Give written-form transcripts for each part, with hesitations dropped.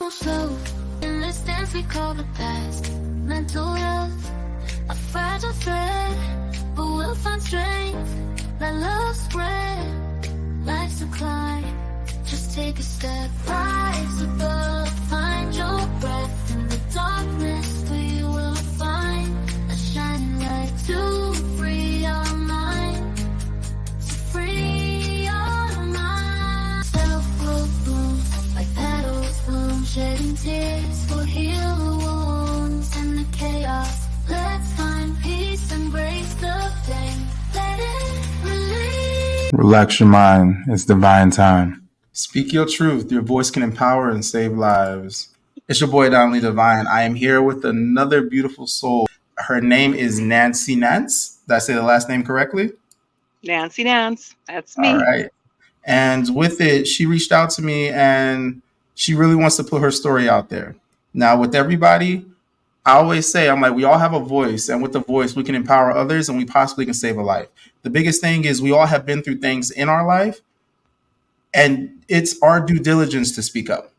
So, in this dance we call the past, mental health, a fragile thread, but we'll find strength, let love spread, life's a climb, just take a step, rise above, find your breath, in the darkness we will find a shining light to free our mind, to free our mind. Self-growth blooms like petals bloom, shedding tears will heal the wounds and the chaos. Let's find peace, embrace the pain, let it release. Relax your mind. It's divine time. Speak your truth. Your voice can empower and save lives. It's your boy, Danli Divine. I am here with another beautiful soul. Her name is Nancy Nance. Did I say the last name correctly? Nancy Nance. That's me. All right. And with it, she reached out to me and she really wants to put her story out there. Now, with everybody, I always say, I'm like, we all have a voice, and with the voice, we can empower others and we possibly can save a life. The biggest thing is we all have been through things in our life, and it's our due diligence to speak up.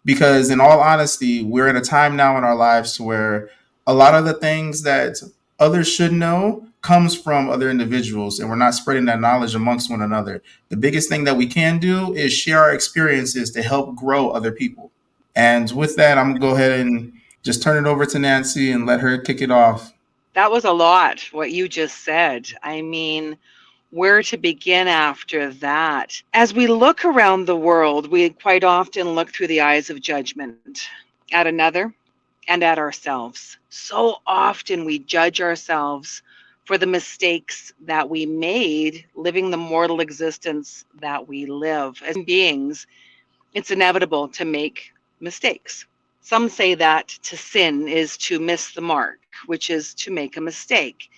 Because in all honesty, we're in a time now in our lives where a lot of the things that others should know comes from other individuals, and we're not spreading that knowledge amongst one another. The biggest thing that we can do is share our experiences to help grow other people. And with that, I'm going to go ahead and just turn it over to Nancy and let her kick it off. That was a lot, what you just said. I mean, where to begin after that? As we look around the world, we quite often look through the eyes of judgment at another and at ourselves. So often we judge ourselves for the mistakes that we made living the mortal existence that we live. As beings, it's inevitable to make mistakes. Some say that to sin is to miss the mark, which is to make a mistake.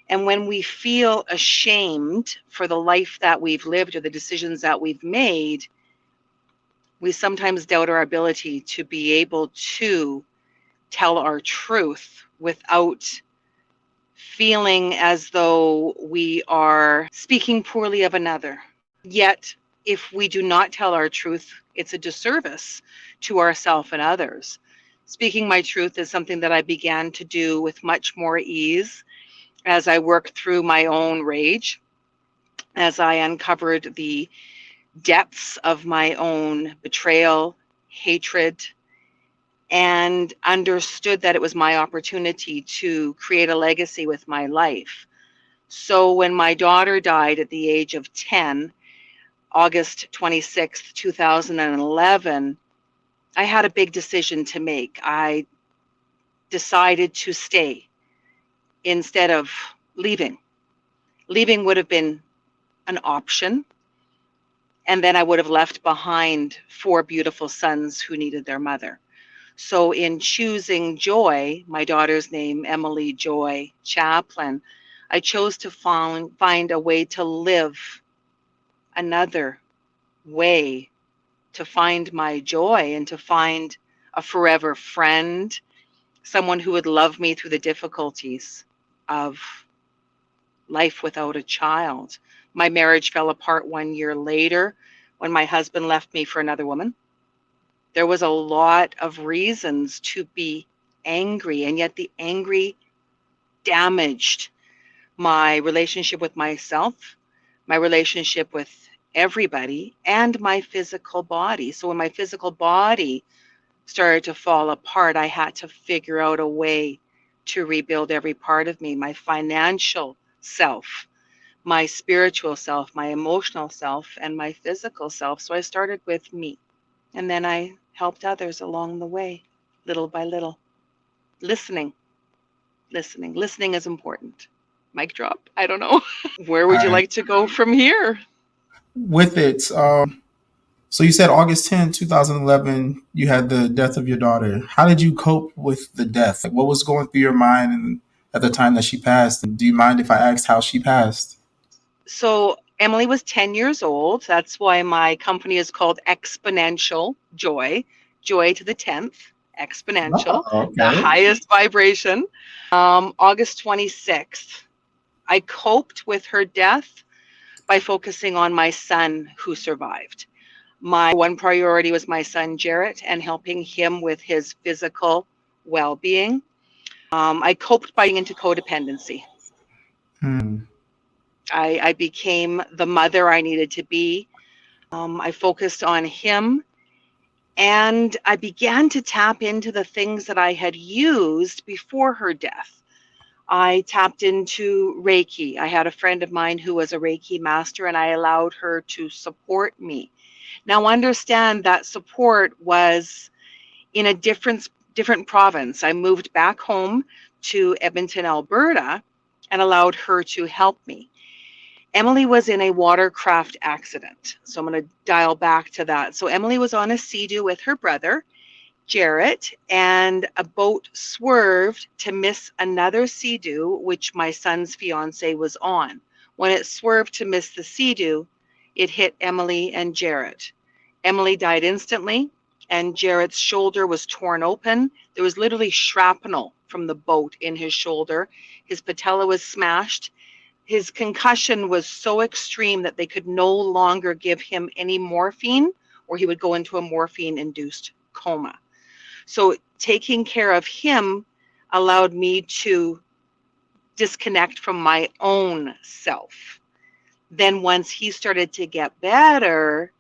And when we feel ashamed for the life that we've lived or the decisions that we've made, we sometimes doubt our ability to be able to tell our truth without feeling as though we are speaking poorly of another. Yet, if we do not tell our truth, it's a disservice to ourselves and others. Speaking my truth is something that I began to do with much more ease as I worked through my own rage, as I uncovered the depths of my own betrayal, hatred, and understood that it was my opportunity to create a legacy with my life. So when my daughter died at the age of 10, August 26th, 2011, I had a big decision to make. I decided to stay instead of leaving. Leaving would have been an option, and then I would have left behind 4 beautiful sons who needed their mother. So in choosing Joy, my daughter's name, Emily Joy Chaplin, I chose to find a way to live another way, to find my joy and to find a forever friend, someone who would love me through the difficulties of life without a child. My marriage fell apart 1 year later when my husband left me for another woman. There was a lot of reasons to be angry, and yet the angry damaged my relationship with myself, my relationship with everybody, and my physical body. So when my physical body started to fall apart, I had to figure out a way to rebuild every part of me, my financial self, my spiritual self, my emotional self, and my physical self. So I started with me, and then I helped others along the way, little by little. Listening is important. Mic drop. I don't know. Where would you like to go from here? With it, so you said August 10, 2011, you had the death of your daughter. How did you cope with the death? Like, what was going through your mind at the time that she passed? And do you mind if I asked how she passed? So Emily was 10 years old. That's why my company is called Exponential Joy. Joy to the 10th, exponential, the highest vibration. August 26th, I coped with her death by focusing on my son who survived. My one priority was my son Jarrett and helping him with his physical well-being. I coped by into codependency. Hmm. I became the mother I needed to be. I focused on him, and I began to tap into the things that I had used before her death. I tapped into Reiki. I had a friend of mine who was a Reiki master, and I allowed her to support me. Now, understand that support was in a different province. I moved back home to Edmonton, Alberta, and allowed her to help me. Emily was in a watercraft accident. So I'm going to dial back to that. So Emily was on a sea-doo with her brother, Jarrett, and a boat swerved to miss another sea-doo, which my son's fiance was on. When it swerved to miss the sea-doo, it hit Emily and Jarrett. Emily died instantly, and Jarrett's shoulder was torn open. There was literally shrapnel from the boat in his shoulder. His patella was smashed. His concussion was so extreme that they could no longer give him any morphine, or he would go into a morphine-induced coma. So taking care of him allowed me to disconnect from my own self. Then once he started to get better,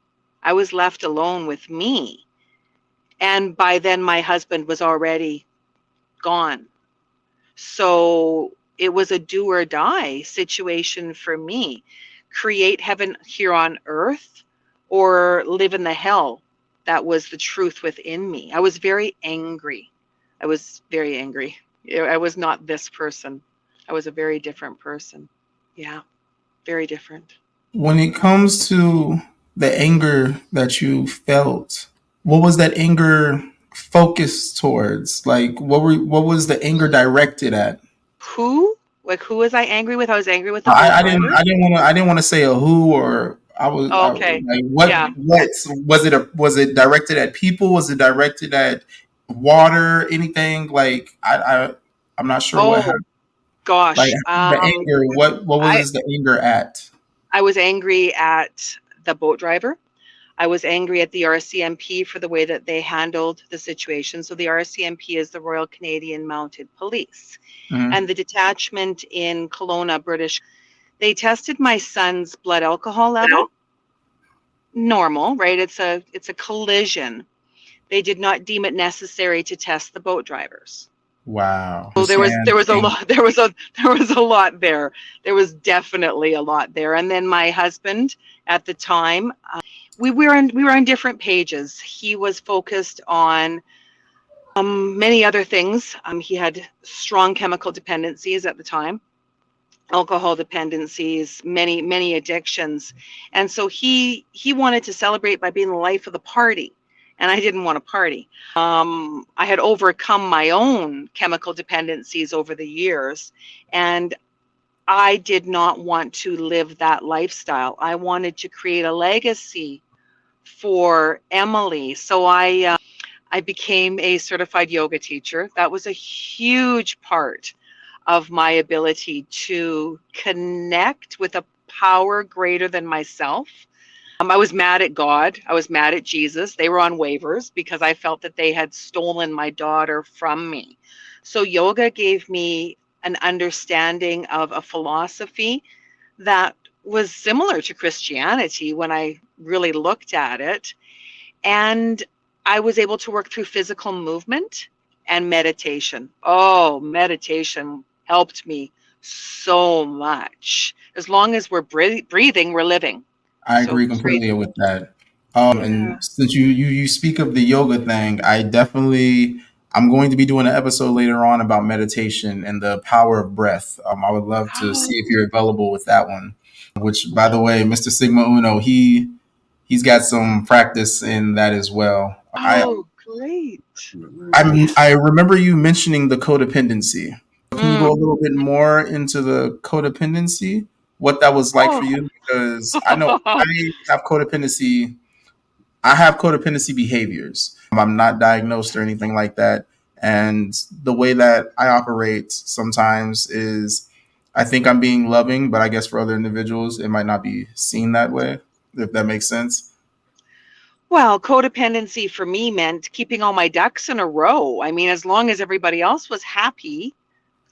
I was left alone with me. And by then my husband was already gone. So it was a do or die situation for me. Create heaven here on earth or live in the hell. That was the truth within me. I was very angry. I was very angry. I was not this person. I was a very different person. Yeah, very different. When it comes to the anger that you felt, what was that anger focused towards? Like, what was the anger directed at? Who? Like, who was I angry with? I was angry with the boat driver. I didn't want to say a who, or Okay. like Yeah. what was it? Was it directed at people? Was it directed at water? Anything? Like I'm not sure what Oh happened. Like gosh. the anger. What I was the anger at? I was angry at the boat driver. I was angry at the RCMP for the way that they handled the situation. So the RCMP is the Royal Canadian Mounted Police, Mhm. and the detachment in Kelowna, British. They tested my son's blood alcohol level. Normal, right? It's a collision. They did not deem it necessary to test the boat drivers. Wow. So there was a Understand. lot there was a lot there. There was definitely a lot there. And then my husband at the time, we were on different pages. He was focused on many other things. He had strong chemical dependencies at the time, alcohol dependencies, many addictions, and so he wanted to celebrate by being the life of the party, and I didn't want to party. I had overcome my own chemical dependencies over the years, and I did not want to live that lifestyle. I wanted to create a legacy for Emily, so I became a certified yoga teacher. That was a huge part of my ability to connect with a power greater than myself. I was mad at God. I was mad at Jesus. They were on waivers because I felt that they had stolen my daughter from me. So yoga gave me an understanding of a philosophy that was similar to Christianity when I really looked at it. And I was able to work through physical movement and meditation. Oh, meditation helped me so much. As long as we're breathing, we're living. I So agree it's great. completely with that. Yeah. And since you speak of the yoga thing, I'm going to be doing an episode later on about meditation and the power of breath. I would love to see if you're available with that one. Which, by the way, Mr. Sigma Uno, he's got some practice in that as well. Oh, great. I remember you mentioning the codependency. Can you go Mm. a little bit more into the codependency? What that was like for Oh. you? Because I know have codependency. I have codependency behaviors. I'm not diagnosed or anything like that. And the way that I operate sometimes is I think I'm being loving, but I guess for other individuals, it might not be seen that way, if that makes sense. Well, codependency for me meant keeping all my ducks in a row. I mean, as long as everybody else was happy,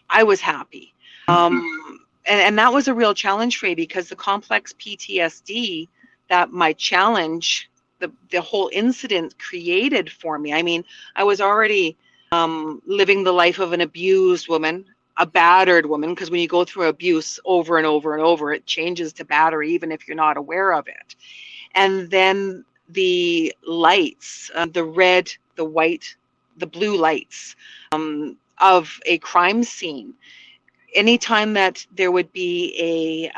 I was happy. And that was a real challenge for me because the complex PTSD that my challenge, the whole incident created for me. I mean, I was already living the life of an abused woman, a battered woman, because when you go through abuse over and over and over, it changes to battery, even if you're not aware of it. And then the lights, the red, the white, the blue lights of a crime scene. Anytime that there would be a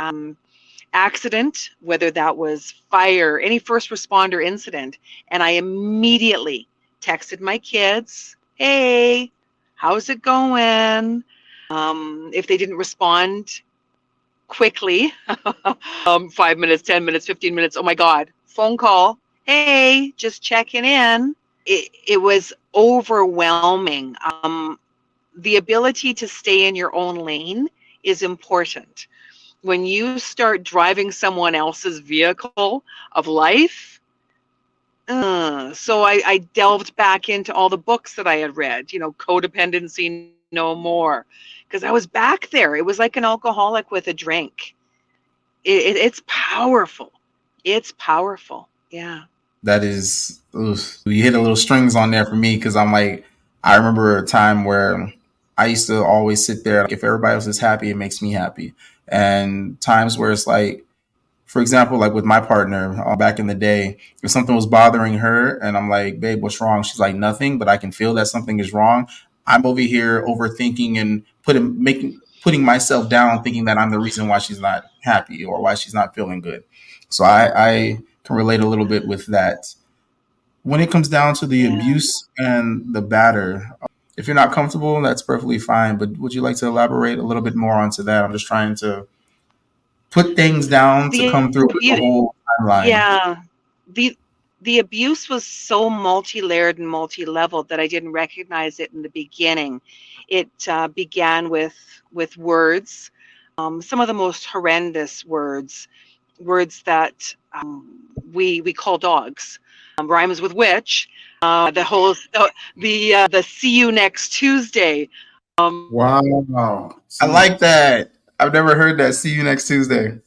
accident, whether that was fire, any first responder incident, and I immediately texted my kids, hey, how's it going? If they didn't respond quickly, 5 minutes, 10 minutes, 15 minutes, oh my God, phone call, hey, just checking in. It was overwhelming. The ability to stay in your own lane is important. When you start driving someone else's vehicle of life, so I delved back into all the books that I had read, Codependency No More, because I was back there. It was like an alcoholic with a drink. It's powerful. It's powerful. Yeah. That is, oof. You hit a little strings on there for me because I'm like, I remember a time where I used to always sit there. Like, if everybody else is happy, it makes me happy. And times where it's like, for example, like with my partner back in the day, if something was bothering her and I'm like, babe, what's wrong? She's like, nothing, but I can feel that something is wrong. I'm over here overthinking and putting myself down, thinking that I'm the reason why she's not happy or why she's not feeling good. So I can relate a little bit with that. When it comes down to the Yeah. abuse and the batter, if you're not comfortable, that's perfectly fine. But would you like to elaborate a little bit more onto that? I'm just trying to put things down to The come through with the abuse, whole timeline. yeah. The the abuse was so multi-layered and multi-leveled that I didn't recognize it in the beginning. It began with words, some of the most horrendous words that we call dogs. Rhymes with witch. The whole the see you next Tuesday. Wow. I See, like that. I've never heard that. See you next Tuesday.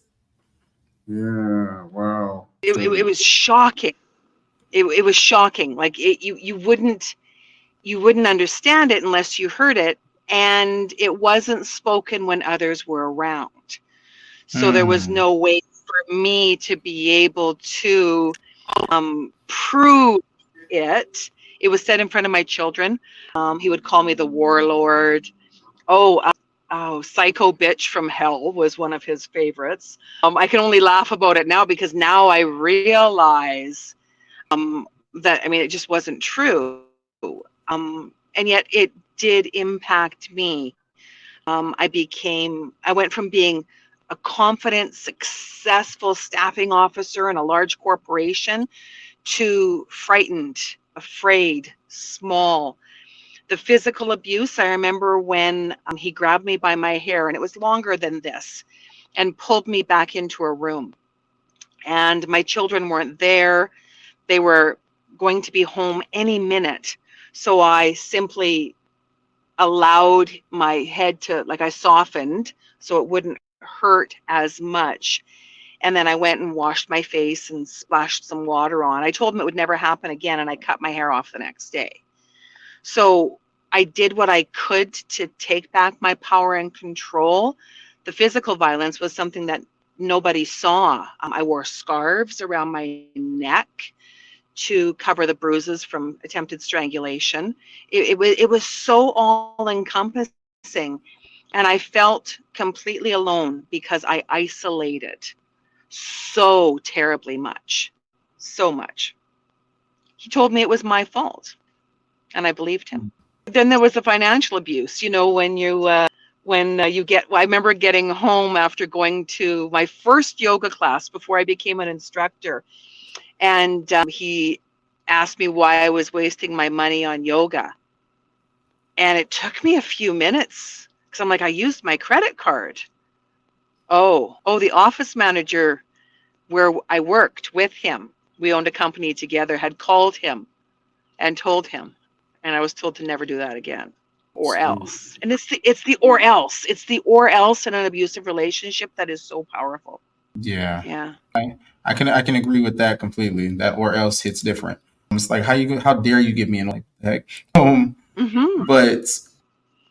yeah, wow. It was shocking. It was shocking. Like you wouldn't understand it unless you heard it, and it wasn't spoken when others were around. So there was Mm. no way for me to be able to prove it. It was said in front of my children. He would call me the warlord. Oh, psycho bitch from hell was one of his favorites. I can only laugh about it now because now I realize that, I mean, it just wasn't true. And yet it did impact me. I went from being a confident, successful staffing officer in a large corporation to frightened, afraid, small. The physical abuse, I remember when he grabbed me by my hair, and it was longer than this, and pulled me back into a room. And my children weren't there. They were going to be home any minute. So I simply allowed my head to, like, I softened so it wouldn't hurt as much. And then I went and washed my face and splashed some water on. I told him it would never happen again, and I cut my hair off the next day. So I did what I could to take back my power and control. The physical violence was something that nobody saw. I wore scarves around my neck to cover the bruises from attempted strangulation. It was so all encompassing, and I felt completely alone because I isolated so terribly much, so much. He told me it was my fault, and I believed him. Then there was the financial abuse. When you get, well, I remember getting home after going to my first yoga class before I became an instructor, and he asked me why I was wasting my money on yoga. And it took me a few minutes because I'm like, I used my credit card. Oh, the office manager where I worked with him we owned a company together, had called him and told him, and I was told to never do that again, or else. And it's the or else. It's the or else in an abusive relationship that is so powerful. Yeah. Yeah. I can agree with that completely. That or else hits different. It's like how dare you get me in like the heck? Mm-hmm. But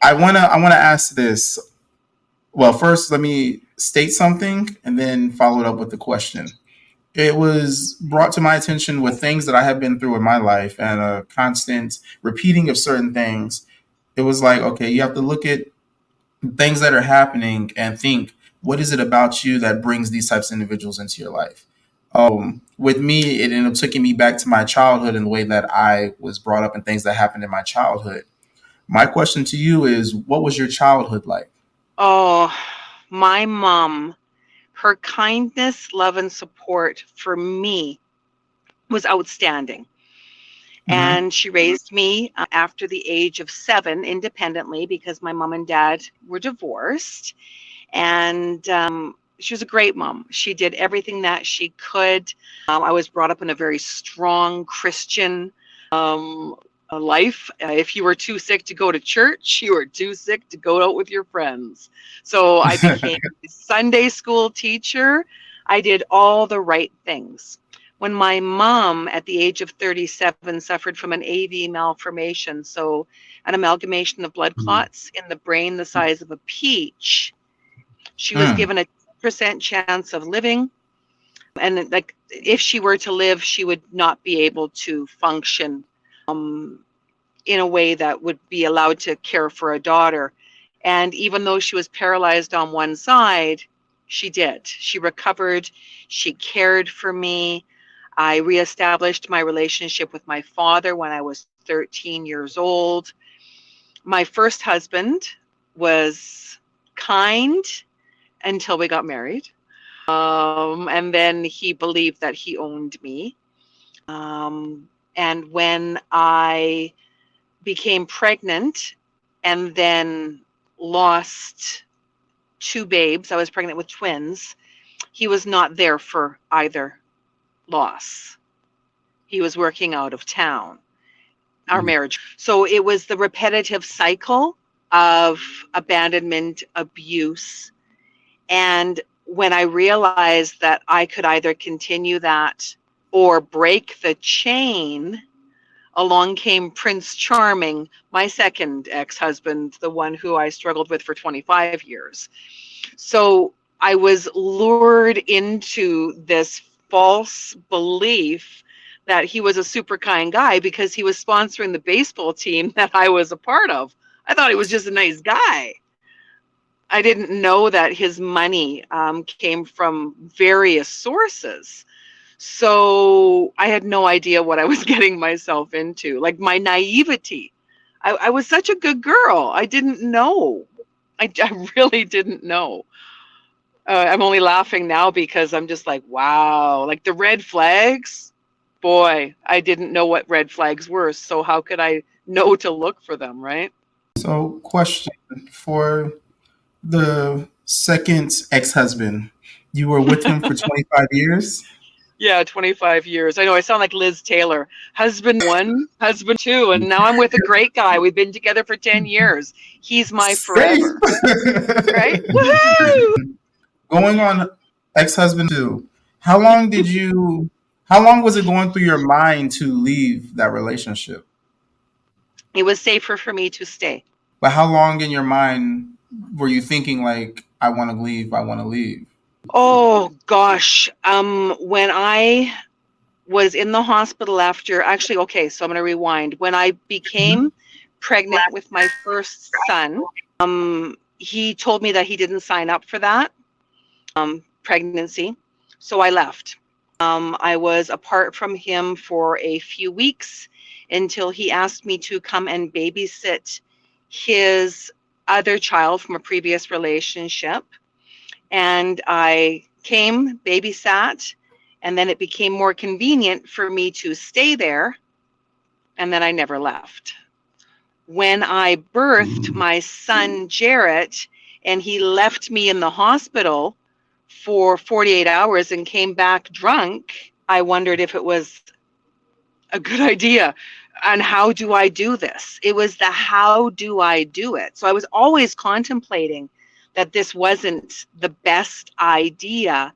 I wanna ask this. Well, first let me state something and then follow it up with the question. It was brought to my attention with things that I have been through in my life and a constant repeating of certain things. It was like, okay, you have to look at things that are happening and think, what is it about you that brings these types of individuals into your life? With me, it ended up taking me back to my childhood and the way that I was brought up and things that happened in my childhood. My question to you is, what was your childhood like? Oh, my mom, her kindness, love, and support for me was outstanding. Mm-hmm. And she raised me after the age of 7 independently because my mom and dad were divorced. And she was a great mom. She did everything that she could. I was brought up in a very strong Christian life. If you were too sick to go to church, you were too sick to go out with your friends. So I became a Sunday school teacher. I did all the right things. When my mom, at the age of 37, suffered from an AV malformation, so an amalgamation of blood clots in the brain the size of a peach, she was Mm. given a 10% chance of living. And like, if she were to live, she would not be able to function in a way that would be allowed to care for a daughter. And even though she was paralyzed on one side, she did. She recovered. She cared for me. I reestablished my relationship with my father when I was 13 years old. My first husband was kind until we got married. And then he believed that he owned me. And when I became pregnant and then lost 2 babes, I was pregnant with twins, he was not there for either loss. He was working out of town, our marriage. So it was the repetitive cycle of abandonment, abuse. And when I realized that I could either continue that or break the chain, along came Prince Charming, my second ex-husband, the one who I struggled with for 25 years. So I was lured into this false belief that he was a super kind guy because he was sponsoring the baseball team that I was a part of. I thought he was just a nice guy. I didn't know that his money came from various sources. So I had no idea what I was getting myself into. Like, my naivety. I was such a good girl. I didn't know. I really didn't know. I'm only laughing now because I'm just like, wow. Like, the red flags, boy, I didn't know what red flags were. So how could I know to look for them, right? So, question for the second ex-husband. You were with him for 25 years? Yeah, 25 years. I know I sound like Liz Taylor. Husband 1, husband 2, and now I'm with a great guy. We've been together for 10 years. He's my Safe. forever. Right? Woohoo! Going on ex-husband 2. How long was it going through your mind to leave that relationship? It was safer for me to stay. But how long in your mind were you thinking like, I want to leave, I want to leave? Oh gosh. When I was in the hospital after, actually, okay, so I'm going to rewind. When I became pregnant with my first son, he told me that he didn't sign up for that pregnancy. So I left. I was apart from him for a few weeks until he asked me to come and babysit his other child from a previous relationship. And I came, babysat, and then it became more convenient for me to stay there. And then I never left. When I birthed my son, Jarrett, and he left me in the hospital for 48 hours and came back drunk, I wondered if it was a good idea. And how do I do this? It was the how do I do it? So I was always contemplating that this wasn't the best idea.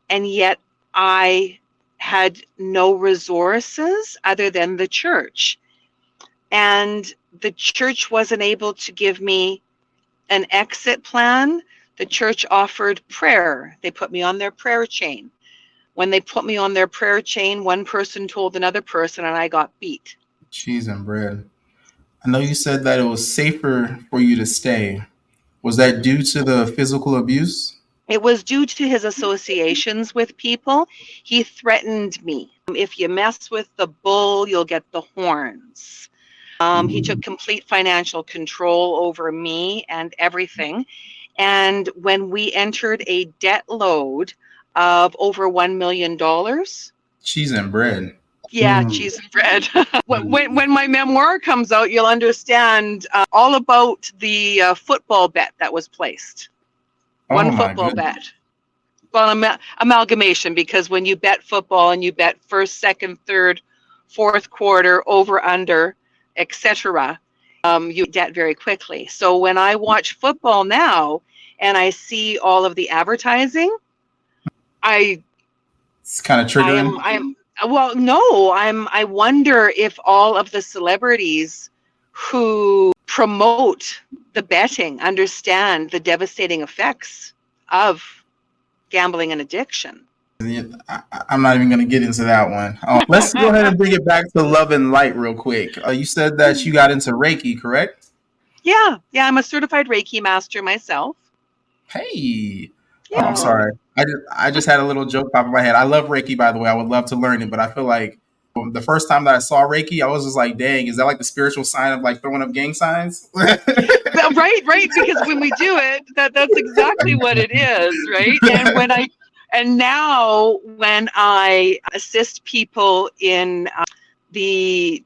And yet I had no resources other than the church. And the church wasn't able to give me an exit plan. The church offered prayer. They put me on their prayer chain. When they put me on their prayer chain, one person told another person, and I got beat. Cheese and bread. I know you said that it was safer for you to stay. Was that due to the physical abuse? It was due to his associations with people. He threatened me. If you mess with the bull, you'll get the horns. He took complete financial control over me and everything. And when we entered a debt load of over $1 million, Cheese and bread. yeah, cheese and bread. when my memoir comes out, you'll understand all about the football bet that was placed. One football bet. Well, amalgamation, because when you bet football and you bet first, second, third, fourth quarter, over, under, etc., you debt very quickly. So when I watch football now and I see all of the advertising, it's kind of triggering. I wonder if all of the celebrities who promote the betting understand the devastating effects of gambling and addiction. I'm not even going to get into that one. Let's go ahead and bring it back to love and light real quick. You said that you got into Reiki, correct? Yeah, I'm a certified Reiki master myself. Hey. Yeah. Oh, I'm sorry. I just had a little joke pop in my head. I love Reiki, by the way. I would love to learn it, but I feel like the first time that I saw Reiki, I was just like, dang, is that like the spiritual sign of like throwing up gang signs? Right. Because when we do it, that's exactly what it is, right? And now when I assist people in the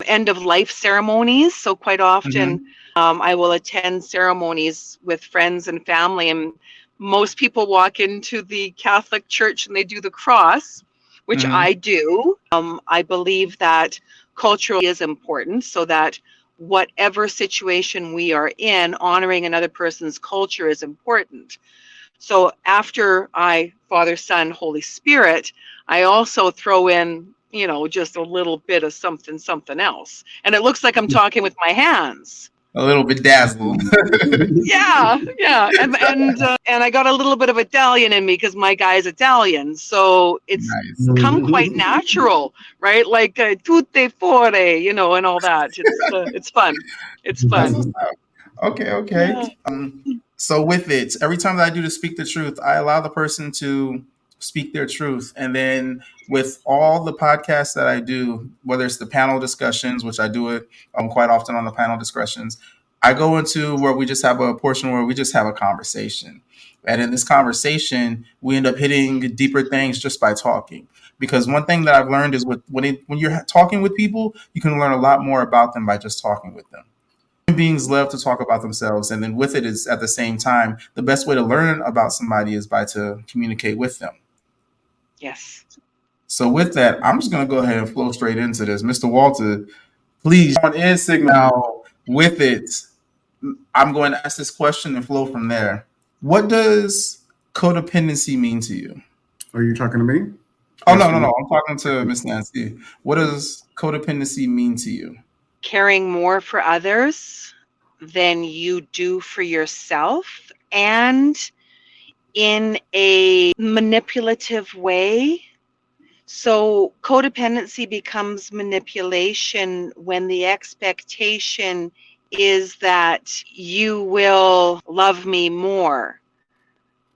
end of life ceremonies, so quite often I will attend ceremonies with friends and family, and most people walk into the Catholic Church and they do the cross, which I do. I believe that culture is important, so that whatever situation we are in, honoring another person's culture is important. So after I, Father, Son, Holy Spirit, I also throw in, just a little bit of something else. And it looks like I'm talking with my hands. A little bit dazzled. Yeah. And I got a little bit of Italian in me because my guy's Italian. So it's come quite natural, right? Like tutte fuori, and all that. It's fun. It's fun. Okay. Yeah. So with it, every time that I do to speak the truth, I allow the person to speak their truth. And then with all the podcasts that I do, whether it's the panel discussions, which I do it quite often on the panel discussions, I go into where we just have a portion where we just have a conversation. And in this conversation, we end up hitting deeper things just by talking. Because one thing that I've learned is when you're talking with people, you can learn a lot more about them by just talking with them. Beings love to talk about themselves, and then with it is at the same time the best way to learn about somebody is by to communicate with them. Yes. So with that, I'm just going to go ahead and flow straight into this. Mr. Walter, please on in signal. With it, I'm going to ask this question and flow from there. What does codependency mean to you? Are you talking to me? Oh, no. I'm talking to Miss Nancy. What does codependency mean to you? Caring more for others than you do for yourself, and in a manipulative way. So codependency becomes manipulation when the expectation is that you will love me more,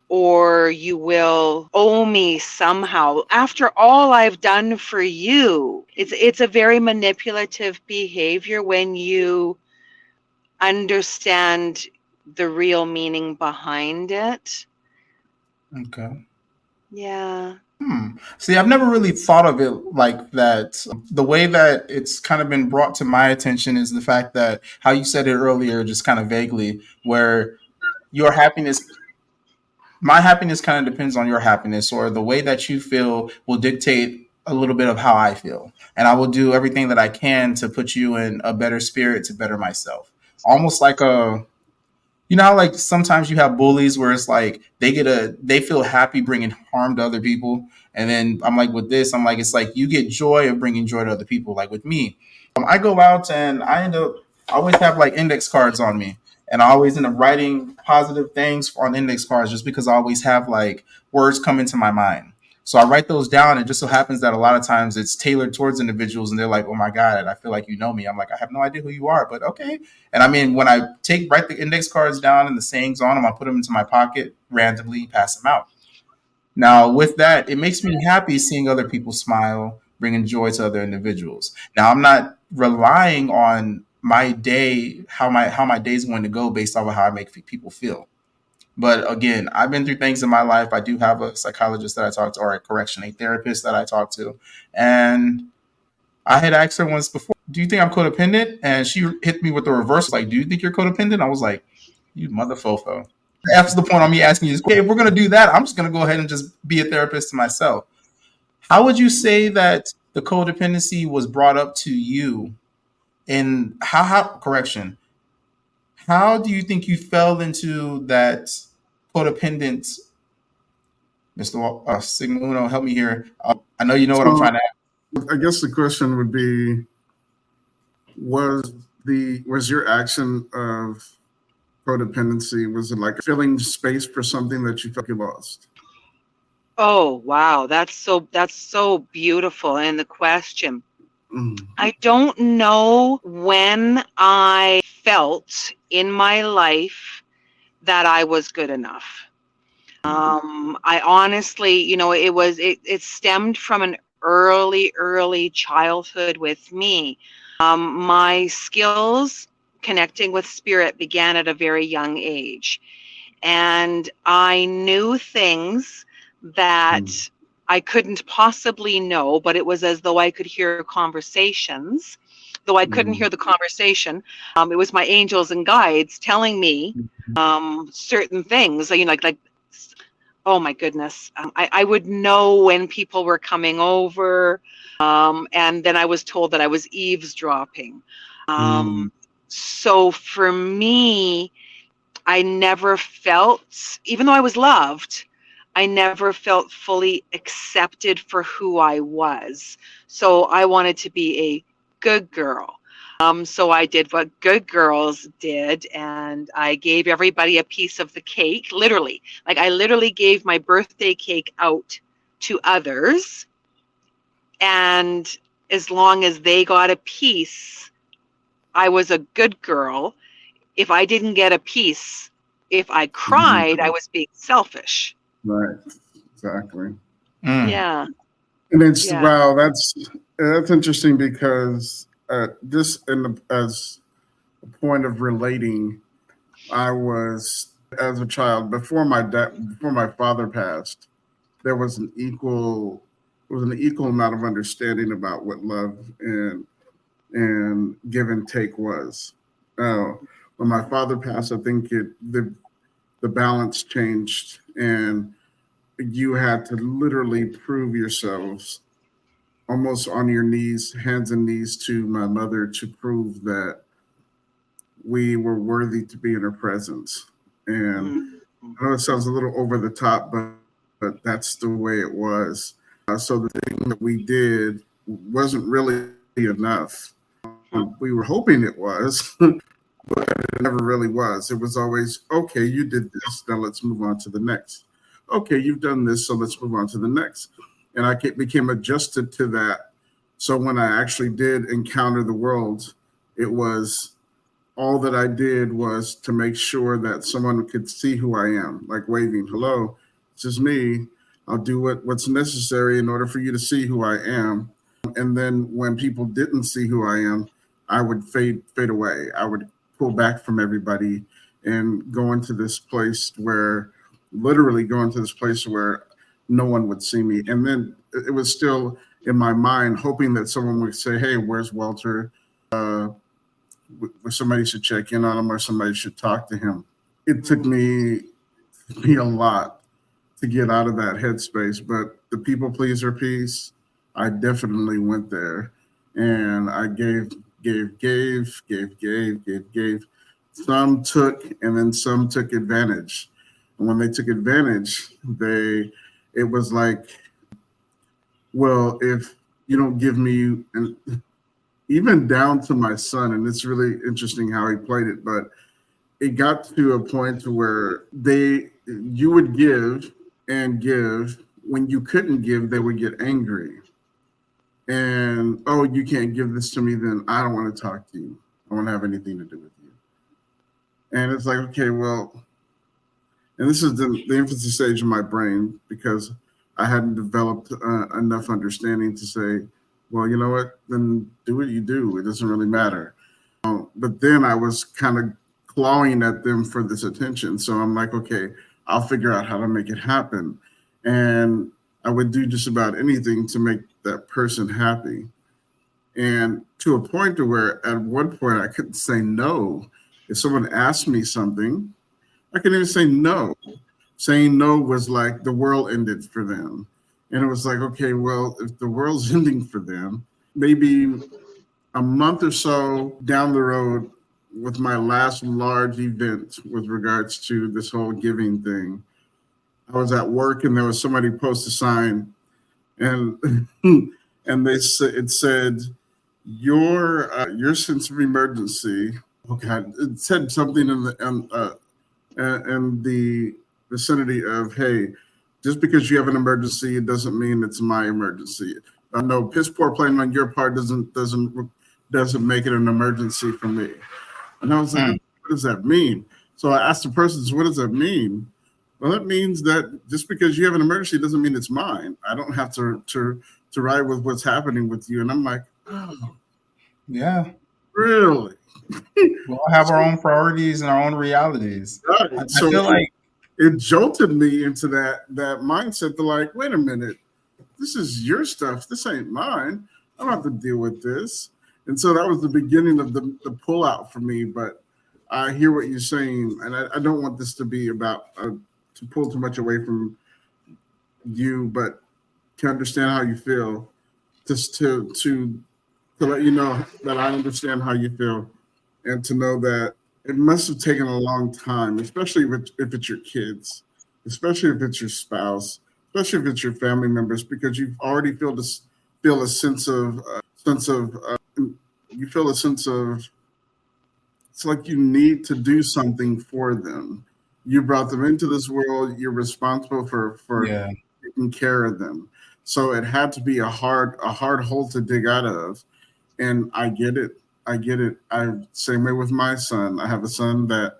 or you will owe me somehow after all I've done for you. It's a very manipulative behavior when you understand the real meaning behind it. Okay. Yeah. See, I've never really thought of it like that. The way that it's kind of been brought to my attention is the fact that how you said it earlier, just kind of vaguely, where your happiness, my happiness kind of depends on your happiness, or the way that you feel will dictate a little bit of how I feel. And I will do everything that I can to put you in a better spirit to better myself. Almost like a, you know how like sometimes you have bullies where it's like they feel happy bringing harm to other people, and then I'm like with this, I'm like it's like you get joy of bringing joy to other people. Like with me, I go out and I always have like index cards on me, and I always end up writing positive things on index cards just because I always have like words come into my mind. So I write those down. And it just so happens that a lot of times it's tailored towards individuals, and they're like, "Oh my God, I feel like you know me." I'm like, "I have no idea who you are, but okay." And I mean, when I write the index cards down and the sayings on them, I put them into my pocket randomly, pass them out. Now, with that, it makes me happy seeing other people smile, bringing joy to other individuals. Now, I'm not relying on my day, how my day is going to go based off of how I make people feel. But again, I've been through things in my life. I do have a psychologist that I talk to, or a therapist that I talk to, and I had asked her once before, "Do you think I'm codependent?" And she hit me with the reverse, like, "Do you think you're codependent?" I was like, "You mother fofo." That's the point on me asking you this. Okay, if we're gonna do that, I'm just gonna go ahead and just be a therapist to myself. How would you say that the codependency was brought up to you? And how correction? How do you think you fell into that codependent, Mr. Sigma Uno? Help me here. I know you know what I'm trying to ask. I guess the question would be, was your action of codependency, was it like filling space for something that you felt you lost? Oh, wow. That's so beautiful. And the question, I don't know when I felt in my life that I was good enough. I honestly, it stemmed from an early childhood with me. My skills connecting with spirit began at a very young age. And I knew things that I couldn't possibly know, but it was as though I could hear conversations, though I couldn't hear the conversation. It was my angels and guides telling me certain things, like oh my goodness. I would know when people were coming over, and then I was told that I was eavesdropping. So for me, I never felt, even though I was loved, I never felt fully accepted for who I was. So I wanted to be a good girl. So I did what good girls did, and I gave everybody a piece of the cake, literally. Like I literally gave my birthday cake out to others. And as long as they got a piece, I was a good girl. If I didn't get a piece, if I cried, I was being selfish. Right, exactly. Yeah. And it's wow, that's interesting because just as a point of relating, I was as a child before my father passed, there was an equal amount of understanding about what love and give and take was. When my father passed, I think the balance changed, and you had to literally prove yourselves almost on your knees, hands and knees, to my mother to prove that we were worthy to be in her presence. And I know it sounds a little over the top, but that's the way it was. So the thing that we did wasn't really enough. We were hoping it was, but it never really was. It was always, okay, you did this, now let's move on to the next. Okay, you've done this, so let's move on to the next. And I became adjusted to that. So when I actually did encounter the world, it was all that I did was to make sure that someone could see who I am, like waving, hello, this is me. I'll do what's necessary in order for you to see who I am. And then when people didn't see who I am, I would fade away. I would pull back from everybody and go into this place where no one would see me. And then it was still in my mind, hoping that someone would say, hey, where's Walter? Somebody should check in on him, or somebody should talk to him. It took me a lot to get out of that headspace, but the people pleaser piece I definitely went there, and I gave. Some took, and then some took advantage. And when they took advantage, it was like, well, if you don't give me, and even down to my son, and it's really interesting how he played it, but it got to a point to where you would give and give. When you couldn't give, they would get angry. And, oh, you can't give this to me, then I don't want to talk to you. I don't have anything to do with you. And it's like, okay, well, and this is the infancy stage of my brain, because I hadn't developed enough understanding to say, well, you know what, then do what you do. It doesn't really matter. But then I was kind of clawing at them for this attention. So I'm like, okay, I'll figure out how to make it happen. And I would do just about anything to make that person happy. And to a point to where at one point I couldn't say no. If someone asked me something, I couldn't even say no. Saying no was like the world ended for them. And it was like, okay, well, if the world's ending for them, maybe a month or so down the road, with my last large event with regards to this whole giving thing, I was at work and there was somebody post a sign, and and it said, your sense of emergency. Oh God, it said something in the vicinity of, hey, just because you have an emergency, it doesn't mean it's my emergency. No, piss poor planning on your part doesn't make it an emergency for me. And I was like, what does that mean? So I asked the person, what does that mean? Well, it means that just because you have an emergency doesn't mean it's mine. I don't have to ride with what's happening with you. And I'm like, oh, yeah, really? We all have our own priorities and our own realities. Right. I feel like it jolted me into that mindset to like, wait a minute, this is your stuff. This ain't mine. I don't have to deal with this. And so that was the beginning of the pull out for me. But I hear what you're saying, and I don't want this to be about to pull too much away from you, but to understand how you feel, just to let you know that I understand how you feel, and to know that it must have taken a long time, especially if it's your kids, especially if it's your spouse, especially if it's your family members, because you've already feel a sense of it's like you need to do something for them. You brought them into this world. You're responsible for taking care of them. So it had to be a hard hole to dig out of. And I get it. Same way with my son. I have a son that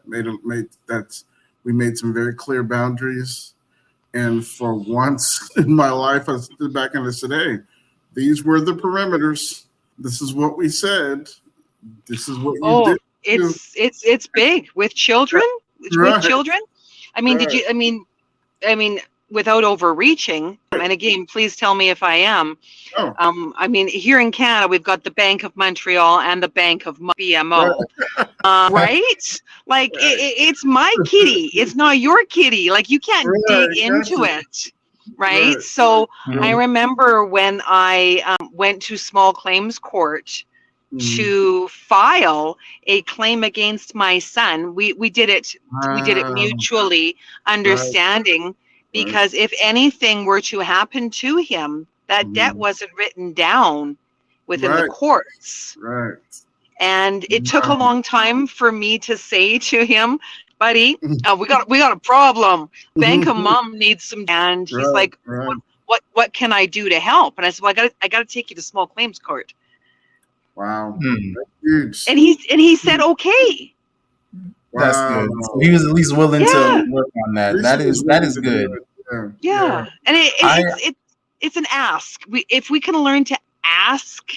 we made some very clear boundaries. And for once in my life, I stood back and I said, hey, these were the perimeters. This is what we said. This is what you did. It's big with children. Right. With children. I mean, Right. I mean, without overreaching, and again, please tell me if I am. Oh. I mean, here in Canada, we've got the Bank of Montreal and the Bank of BMO, right? Like, it's my kitty. It's not your kitty. Like, you can't dig into it, right? So I remember when I went to small claims court to file a claim against my son. We did it mutually, understanding, because if anything were to happen to him, that debt wasn't written down within the courts. Right. And it took a long time for me to say to him, buddy, we got a problem. Bank of Mom needs some, and he's like, what can I do to help? And I said, well, I got to take you to small claims court. Wow. That's huge. And he said, okay. That's good. So he was at least willing to work on that. That is good. Yeah. And it's an ask. If we can learn to ask,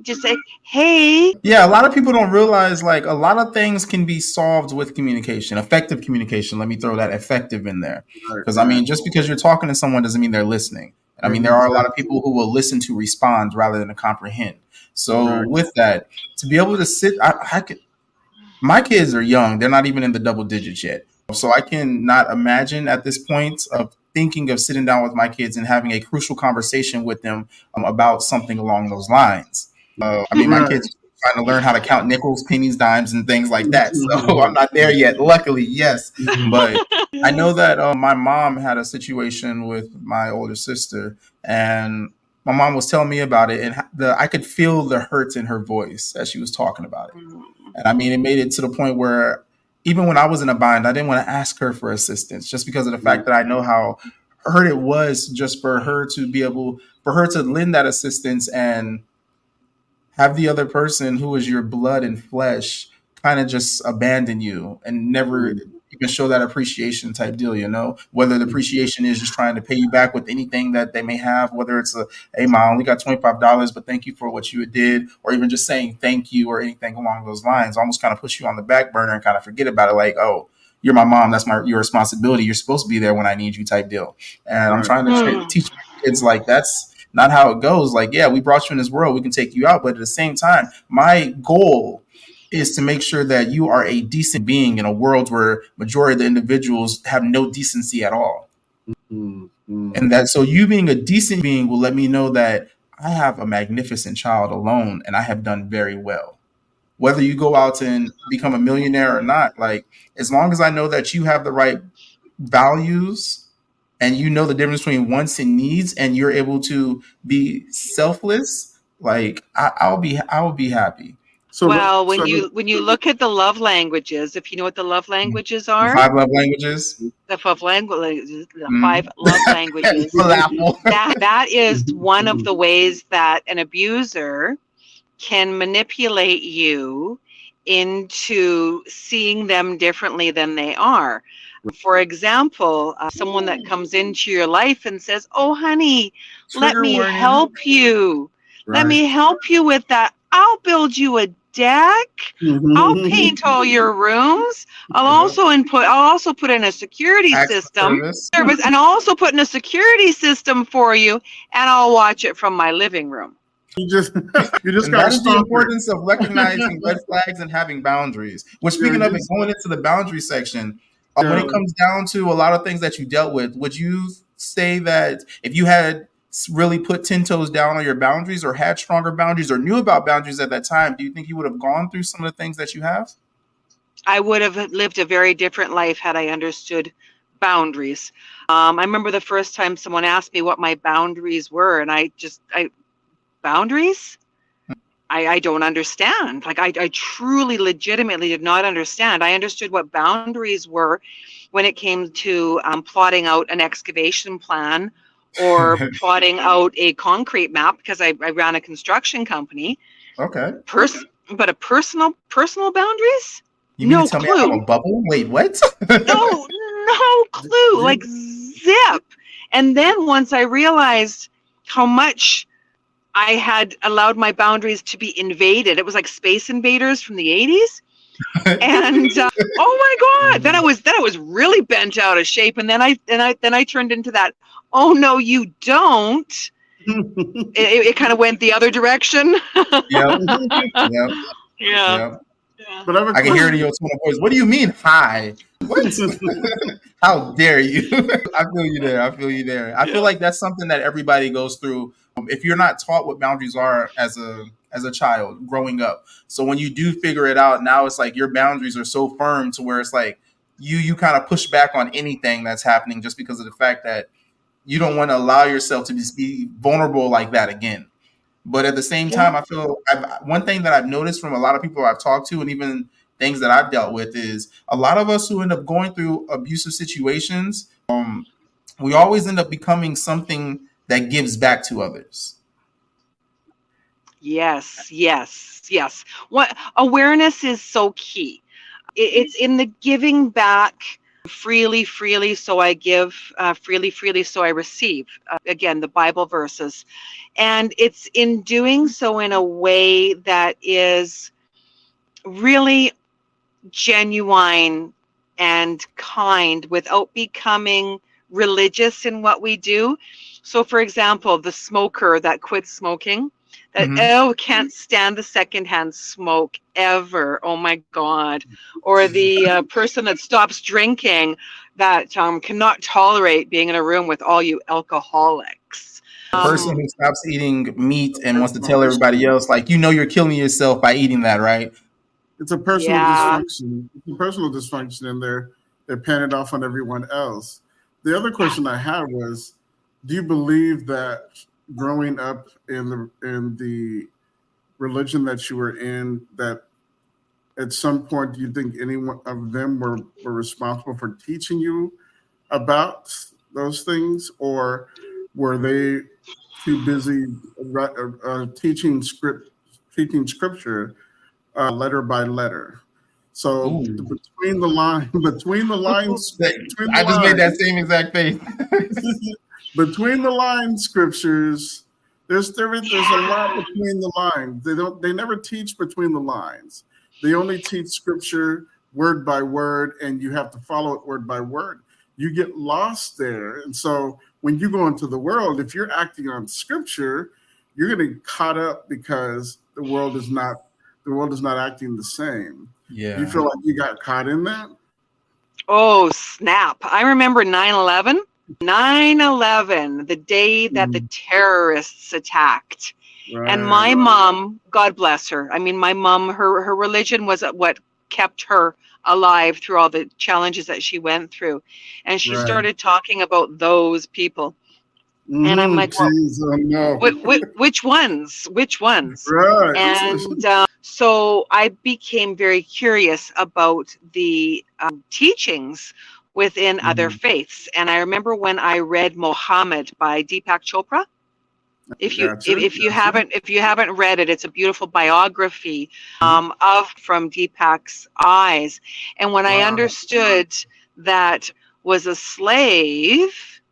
just say, hey. Yeah, a lot of people don't realize, like, a lot of things can be solved with communication, effective communication. Let me throw that effective in there. Because, I mean, just because you're talking to someone doesn't mean they're listening. I mean, there are a lot of people who will listen to respond rather than to comprehend. So with that, to be able to sit, my kids are young. They're not even in the double digits yet. So I can not imagine at this point of thinking of sitting down with my kids and having a crucial conversation with them about something along those lines. I mean, my kids are trying to learn how to count nickels, pennies, dimes, and things like that. So I'm not there yet. Luckily, yes. But I know that my mom had a situation with my older sister, and my mom was telling me about it, and I could feel the hurt in her voice as she was talking about it. And I mean, it made it to the point where even when I was in a bind, I didn't want to ask her for assistance just because of the fact that I know how hurt it was just for her to lend that assistance and have the other person who is your blood and flesh kind of just abandon you and never even show that appreciation type deal, whether the appreciation is just trying to pay you back with anything that they may have, whether it's hey, Ma, I only got $25, but thank you for what you did, or even just saying thank you or anything along those lines, almost kind of push you on the back burner and kind of forget about it. Like, oh, you're my mom. That's your responsibility. You're supposed to be there when I need you type deal. And I'm trying to teach my kids like that's not how it goes. Like, yeah, we brought you in this world. We can take you out. But at the same time, my goal is to make sure that you are a decent being in a world where majority of the individuals have no decency at all. And that so you being a decent being will let me know that I have a magnificent child alone and I have done very well. Whether you go out and become a millionaire or not, like as long as I know that you have the right values and you know the difference between wants and needs and you're able to be selfless, like I will be happy. So, when you look at the love languages, if you know what the love languages are, the 5 love languages, the 5 languages, that is one of the ways that an abuser can manipulate you into seeing them differently than they are. For example, someone that comes into your life and says, "Oh, honey, let me help you. Let me help you with that. I'll build you a deck. I'll paint all your rooms. I'll also put in a security system, and I'll also put in a security system for you, and I'll watch it from my living room." You just and that is the importance of recognizing red flags and having boundaries. Which, speaking of it, going into the boundary section, when it comes down to a lot of things that you dealt with, would you say that if you had really put 10 toes down on your boundaries or had stronger boundaries or knew about boundaries at that time, do you think you would have gone through some of the things that you have? I would have lived a very different life had I understood boundaries. I remember the first time someone asked me what my boundaries were, and boundaries? I don't understand. Like I truly, legitimately did not understand. I understood what boundaries were when it came to plotting out an excavation plan or plotting out a concrete map, because I ran a construction company. Okay. But a personal boundaries? You mean to tell me I have a bubble? Wait, what? No clue. Like zip. And then once I realized how much I had allowed my boundaries to be invaded, it was like Space Invaders from the 80s. And oh my God, then I was really bent out of shape. And then I turned into that, oh no, you don't. It kind of went the other direction. Yep. Yeah. But I can hear it in your tone of voice. What do you mean, hi? What? How dare you? I feel you there. I feel like that's something that everybody goes through. If you're not taught what boundaries are as a child growing up, so when you do figure it out, now it's like your boundaries are so firm to where it's like you kind of push back on anything that's happening just because of the fact that you don't want to allow yourself to just be vulnerable like that again. But at the same time, I feel one thing that I've noticed from a lot of people I've talked to and even things that I've dealt with is a lot of us who end up going through abusive situations, we always end up becoming something that gives back to others. Yes. What awareness is so key. It's in the giving back. Freely, so I give, freely, so I receive. Again, the Bible verses. And it's in doing so in a way that is really genuine and kind without becoming religious in what we do. So, for example, the smoker that quits smoking, That can't stand the secondhand smoke ever. Oh my God. Or the person that stops drinking that cannot tolerate being in a room with all you alcoholics. The person who stops eating meat and wants to tell everybody else, like, you're killing yourself by eating that, right? It's a personal dysfunction. It's a personal dysfunction, and they're panning off on everyone else. The other question I had was, do you believe that growing up in the religion that you were in, that at some point do you think any one of them were responsible for teaching you about those things, or were they too busy teaching scripture letter by letter? So between the lines, I just made that same exact face. Between the lines, scriptures. There's a lot between the lines. They never teach between the lines. They only teach scripture word by word, and you have to follow it word by word. You get lost there. And so when you go into the world, if you're acting on scripture, you're going to get caught up because the world is not acting the same. Yeah. You feel like you got caught in that? Oh, snap. I remember 9/11. 9/11, the day that the terrorists attacked. Right. And my mom, God bless her. I mean, my mom, her religion was what kept her alive through all the challenges that she went through. And she started talking about those people. And I'm like, well, no. Which ones? Which ones? Right. And so I became very curious about the teachings within other faiths. And I remember when I read Mohammed by Deepak Chopra. If you haven't read it, it's a beautiful biography from Deepak's eyes. And when I understood that was a slave,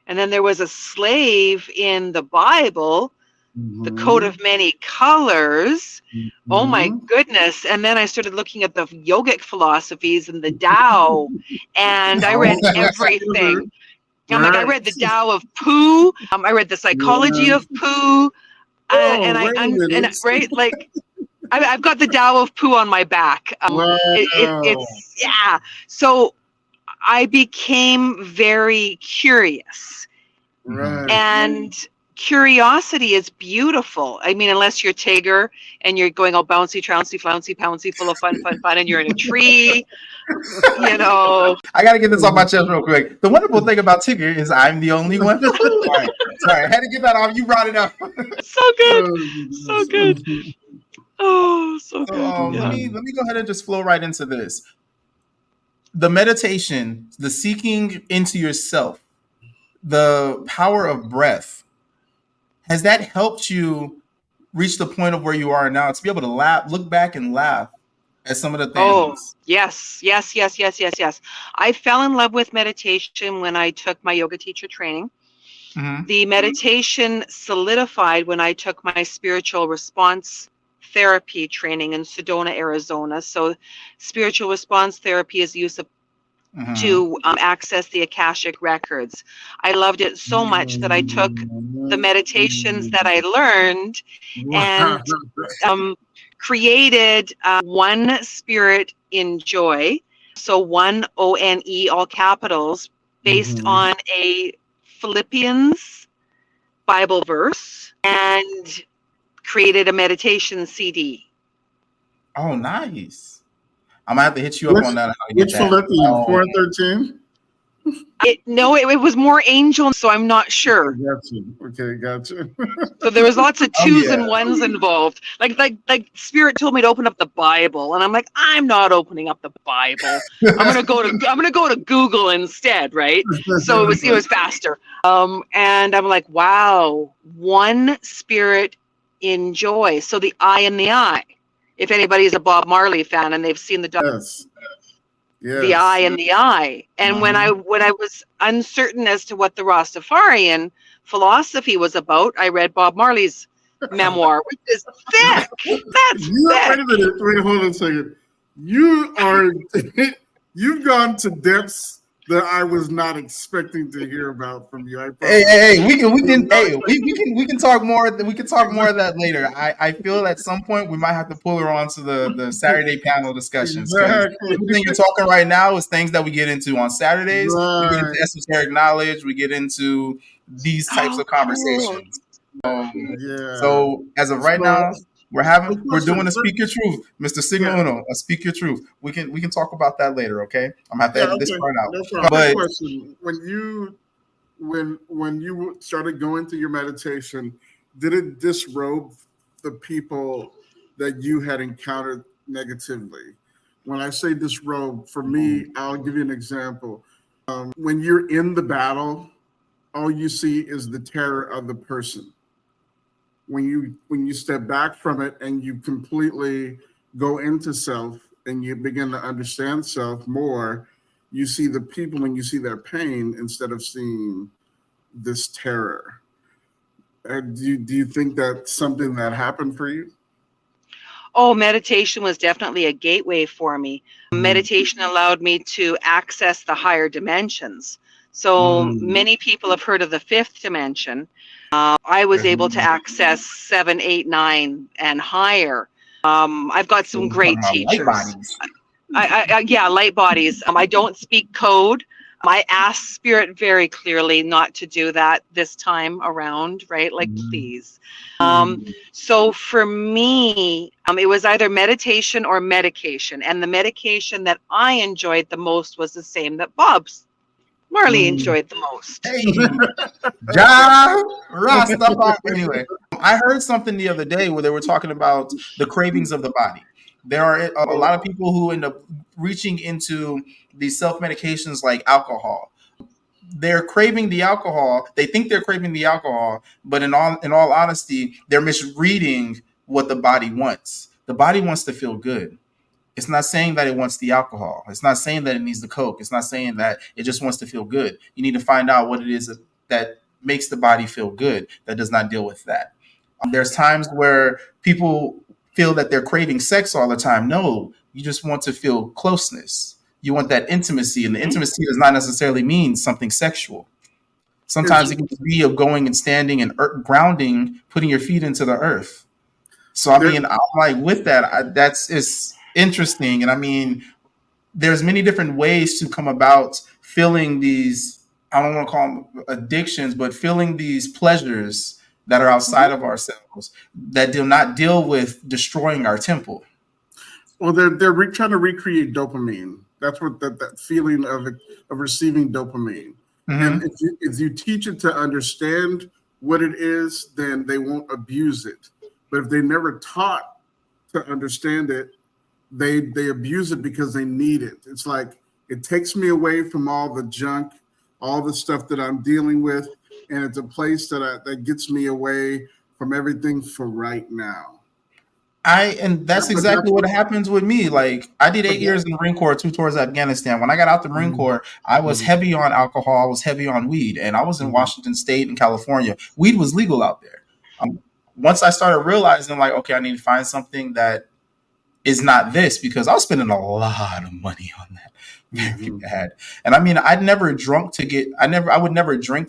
and then there was a slave in the Bible, the coat of many colors. Oh my goodness. And then I started looking at the yogic philosophies and the Tao, and I read everything. I'm like, I read the Tao of poo. I read the psychology of poo. I've got the Tao of poo on my back. So I became very curious. Right. And curiosity is beautiful. I mean, unless you're Tigger and you're going all bouncy, trouncy, flouncy, pouncy, full of fun, and you're in a tree, I got to get this off my chest real quick. The wonderful thing about Tigger is I'm the only one. Sorry, I had to get that off. You brought it up. So good. So good. Oh, so good. Let me go ahead and just flow right into this. The meditation, the seeking into yourself, the power of breath, has that helped you reach the point of where you are now to be able to look back and laugh at some of the things? Oh, yes. I fell in love with meditation when I took my yoga teacher training. The meditation solidified when I took my spiritual response therapy training in Sedona, Arizona. So spiritual response therapy is the use of to access the Akashic records. I loved it so much that I took the meditations that I learned and created One Spirit in Joy. So one ONE, all capitals, based on a Philippians Bible verse, and created a meditation CD. Oh, nice. I'm going to have to hit you up on that. Which Philippians, 4:13? It was more angel, so I'm not sure. Gotcha. So there was lots of twos and ones involved. Like Spirit told me to open up the Bible, and I'm like, I'm not opening up the Bible. I'm gonna go to Google instead, right? So it was faster. And I'm like, wow, One Spirit in Joy. So the I and the I. If anybody's a Bob Marley fan and they've seen the the I and the I. And when I was uncertain as to what the Rastafarian philosophy was about, I read Bob Marley's memoir, which is thick. That's thick. Wait a minute. Wait, hold on a second. You've gone to depths that I was not expecting to hear about from you. I Hey, promise. hey, hey, we can, Not hey, expecting- we can talk more. We can talk more of that later. I feel at some point we might have to pull her onto the Saturday panel discussions because Exactly. everything you're talking right now is things that we get into on Saturdays. We get into Right. esoteric knowledge. We get into these types Oh, of cool. conversations. Yeah. So as of right So, now, a we're doing question. a speak your truth, Mr. Sigma Yeah. Uno, a speak your truth. We can talk about that later. Okay, I'm gonna have to Yeah. edit this Okay. part out. No problem. Quick But question: when you started going through your meditation, did it disrobe the people that you had encountered negatively? When I say disrobe, for me, I'll give you an example. When you're in the battle, all you see is the terror of the person. When you step back from it and you completely go into self and you begin to understand self more, you see the people and you see their pain instead of seeing this terror. Do you think that's something that happened for you? Oh, meditation was definitely a gateway for me. Meditation allowed me to access the higher dimensions. So many people have heard of the fifth dimension. I was able to access 7, 8, 9, and higher. I've got some we're talking great about light teachers. bodies. Yeah, light bodies. I don't speak code. I asked spirit very clearly not to do that this time around, right? Like, please. So for me, it was either meditation or medication. And the medication that I enjoyed the most was the same that Bob's Marley enjoyed the most. Hey, Ja Rastafari. Anyway, I heard something the other day where they were talking about the cravings of the body. There are a lot of people who end up reaching into these self medications like alcohol. They're craving the alcohol. They think they're craving the alcohol, but in all honesty, they're misreading what the body wants. The body wants to feel good. It's not saying that it wants the alcohol. It's not saying that it needs the coke. It's not saying that it just wants to feel good. You need to find out what it is that makes the body feel good that does not deal with that. There's times where people feel that they're craving sex all the time. No, you just want to feel closeness. You want that intimacy, and the intimacy does not necessarily mean something sexual. Is Sometimes it can just be of going and standing and grounding, putting your feet into the earth. So I there mean, I'm like with that. That's it's interesting, and I mean, there's many different ways to come about feeling these. I don't want to call them addictions, but feeling these pleasures that are outside of ourselves that do not deal with destroying our temple. well, they're trying to recreate dopamine. That's what that feeling of receiving dopamine. And Hmm. if you teach it to understand what it is, then they won't abuse it. But if they never taught to understand it, they abuse it because they need it. It's like it takes me away from all the junk, all the stuff that I'm dealing with, and it's a place that gets me away from everything for right now. And that's But exactly that's what what. happens with me. Like I did But 8 years in the Marine Corps, 2 tours Afghanistan. When I got out the Marine Mhm, Corps, I was mhm, heavy on alcohol. I was heavy on weed, and I was in mhm, Washington State and California. Weed was legal out there. Once I started realizing, like, okay, I need to find something that is not this because I was spending a lot of money on that very mhm, bad. And I mean, I would never drink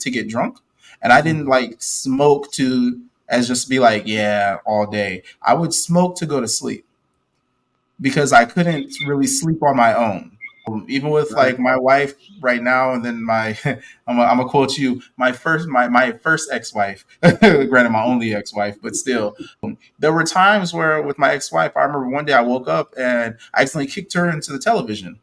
to get drunk. And I didn't mhm. like smoke to as just be like, yeah, all day. I would smoke to go to sleep because I couldn't really sleep on my own. Even with Right. like my wife right now, and then my, I'm gonna quote you, my first ex-wife, granted my only ex-wife, but still, there were times where with my ex-wife, I remember one day I woke up and I accidentally kicked her into the television.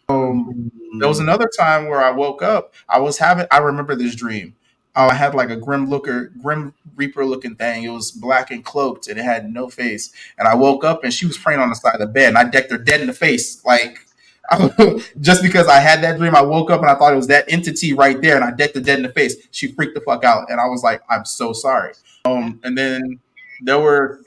There was Mhm. another time where I woke up. I remember this dream. I had like a grim reaper looking thing. It was black and cloaked and it had no face. And I woke up and she was praying on the side of the bed and I decked her dead in the face. Like, just because I had that dream, I woke up and I thought it was that entity right there and I decked her dead in the face. She freaked the fuck out. And I was like, I'm so sorry. And then there were,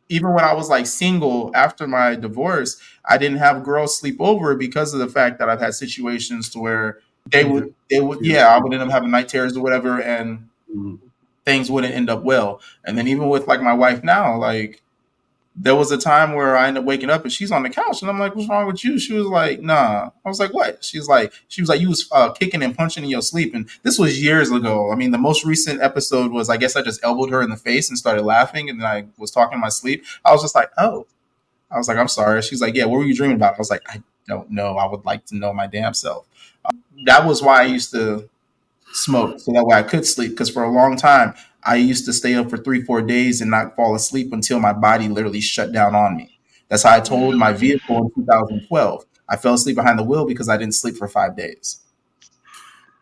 even when I was like single after my divorce, I didn't have girls sleep over because of the fact that I've had situations to where Yeah. I would end up having night terrors or whatever, and Mhm. things wouldn't end up well. And then even with like my wife now, like There was a time where I ended up waking up and she's on the couch and I'm like, "What's wrong with you?" She was like, "Nah." I was like, "What?" She was like, "You was kicking and punching in your sleep." And this was years ago. I mean, the most recent episode was, I guess I just elbowed her in the face and started laughing, and then I was talking in my sleep. I was just like, "Oh." I was like, "I'm sorry." She's like, "Yeah, what were you dreaming about?" I was like, "I don't know. I would like to know my damn self." That was why I used to smoke, so that way I could sleep. Because for a long time, I used to stay up for 3, 4 days and not fall asleep until my body literally shut down on me. That's how I told my vehicle in 2012. I fell asleep behind the wheel because I didn't sleep for 5 days.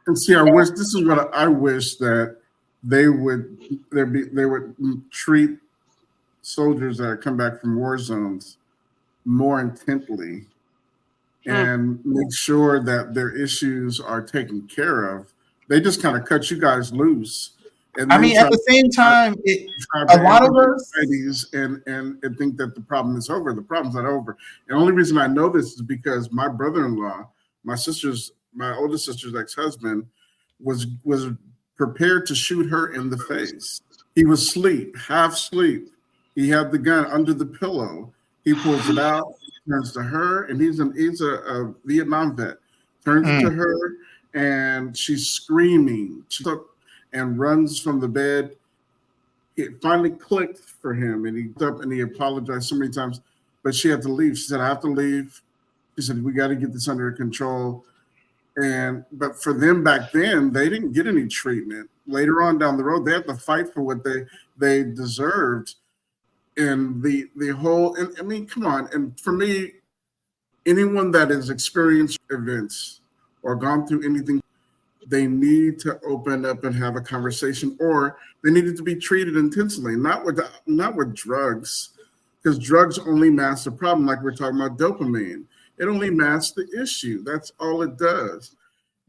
And see, I wish this is what I wish that they would treat soldiers that come back from war zones more intently and make sure that their issues are taken care of. They just kind of cut you guys loose, and I then mean, at the same time, try a to lot of end us. and think that the problem is over. The problem's not over. And the only reason I know this is because my brother-in-law, my oldest sister's ex-husband, was prepared to shoot her in the face. He was asleep, half asleep. He had the gun under the pillow. He pulls it out, turns to her, and he's a Vietnam vet. Turns it to her, and she's screaming. She and runs from the bed. It finally clicked for him, and he up and he apologized so many times, but she had to leave. She said, "I have to leave." She said, "We got to get this under control." But for them back then, they didn't get any treatment. Later on down the road, they had to fight for what they deserved. And the whole, and I mean, come on. And for me, anyone that has experienced events or gone through anything, they need to open up and have a conversation, or they needed to be treated intensely, not with drugs, because drugs only mask the problem. Like we're talking about dopamine, it only masks the issue. That's all it does.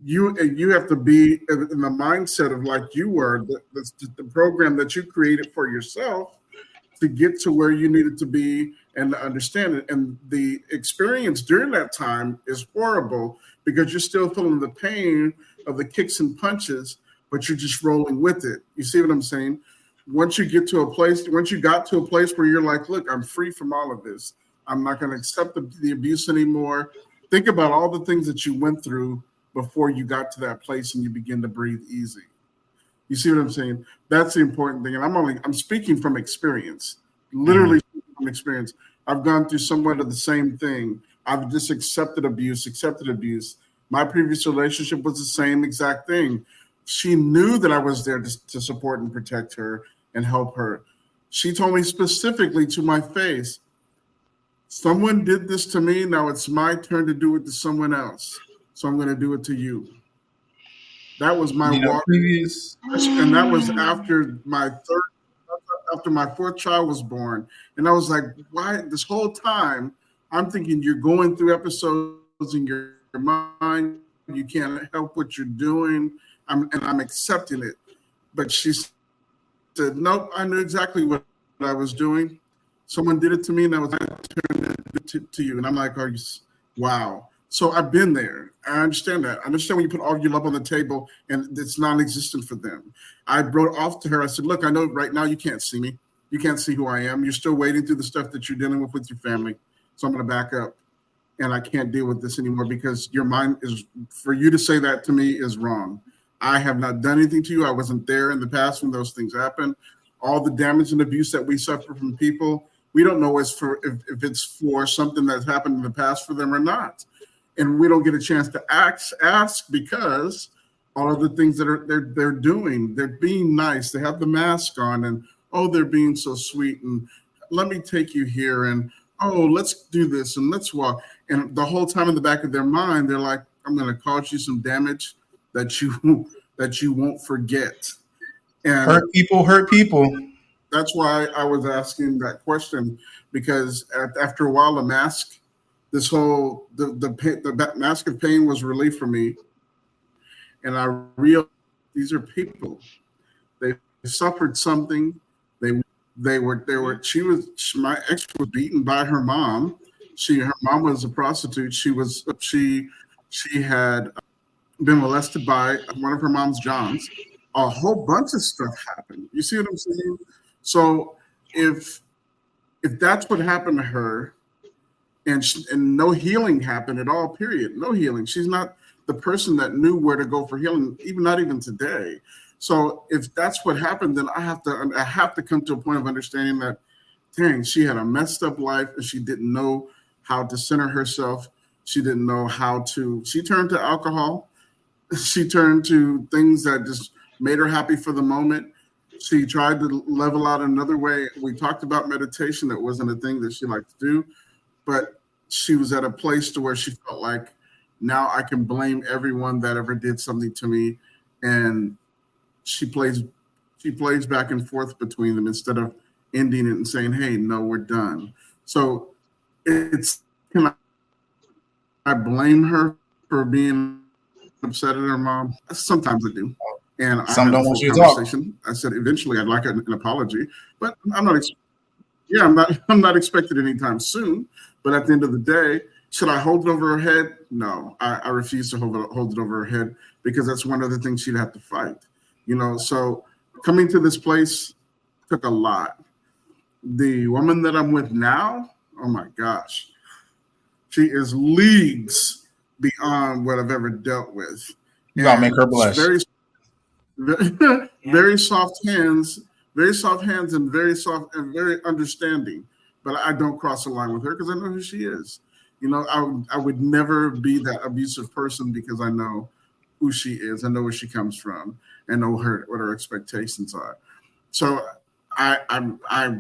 You have to be in the mindset of like you were the program that you created for yourself to get to where you needed to be and to understand it. And the experience during that time is horrible because you're still feeling the pain of the kicks and punches, but you're just rolling with it. You see what I'm saying? Once you got to a place where you're like, look, I'm free from all of this. I'm not going to accept the abuse anymore. Think about all the things that you went through before you got to that place and you begin to breathe easy. You see what I'm saying? That's the important thing. And I'm speaking from experience, literally from experience. I've gone through somewhat of the same thing. I've just accepted abuse. My previous relationship was the same exact thing. She knew that I was there to support and protect her and help her. She told me specifically to my face, someone did this to me. Now it's my turn to do it to someone else. So I'm going to do it to you. That was my walk. And that was after my fourth child was born. And I was like, why this whole time I'm thinking you're going through episodes in your mind. You can't help what you're doing. I'm accepting it. But she said, nope, I knew exactly what I was doing. Someone did it to me and I was turning it to you. And I'm like, wow. So I've been there. I understand that. I understand when you put all your love on the table and it's non-existent for them. I brought off to her. I said, look, I know right now you can't see me. You can't see who I am. You're still wading through the stuff that you're dealing with your family. So I'm going to back up. And I can't deal with this anymore because your mind is, for you to say that to me is wrong. I have not done anything to you. I wasn't there in the past when those things happened. All the damage and abuse that we suffer from people, we don't know if it's for something that's happened in the past for them or not. And we don't get a chance to ask because all of the things that they're doing, they're being nice, they have the mask on, and they're being so sweet, and let me take you here, and let's do this, and let's walk. And the whole time in the back of their mind, they're like, I'm going to cause you some damage that you won't forget. And hurt people. That's why I was asking that question, because after a while, the mask of pain was relief for me, and I realized these are people. They suffered something. My ex was beaten by her mom. Her mom was a prostitute. She had been molested by one of her mom's Johns. A whole bunch of stuff happened. You see what I'm saying? So if if that's what happened to her, and no healing happened at all, period, no healing. She's not the person that knew where to go for healing, not even today. So if that's what happened, then I have to come to a point of understanding that, dang, she had a messed up life and she didn't know how to center herself. She didn't know how to. She turned to alcohol. She turned to things that just made her happy for the moment. She tried to level out another way. We talked about meditation. That wasn't a thing that she liked to do, but she was at a place to where she felt like, now I can blame everyone that ever did something to me. And she plays back and forth between them instead of ending it and saying, hey, no, we're done. So can I blame her for being upset at her mom? Sometimes I do. And I had a full conversation. I said, eventually I'd like an apology, but I'm not expected anytime soon. But at the end of the day, should I hold it over her head? No, I refuse to hold it over her head, because that's one of the things she'd have to fight. So coming to this place took a lot. The woman that I'm with now, oh my gosh, she is leagues beyond what I've ever dealt with. You gotta make her blush. Very soft hands, and very soft and very understanding. But I don't cross the line with her because I know who she is. I would never be that abusive person because I know who she is. I know where she comes from and know what her expectations are. So I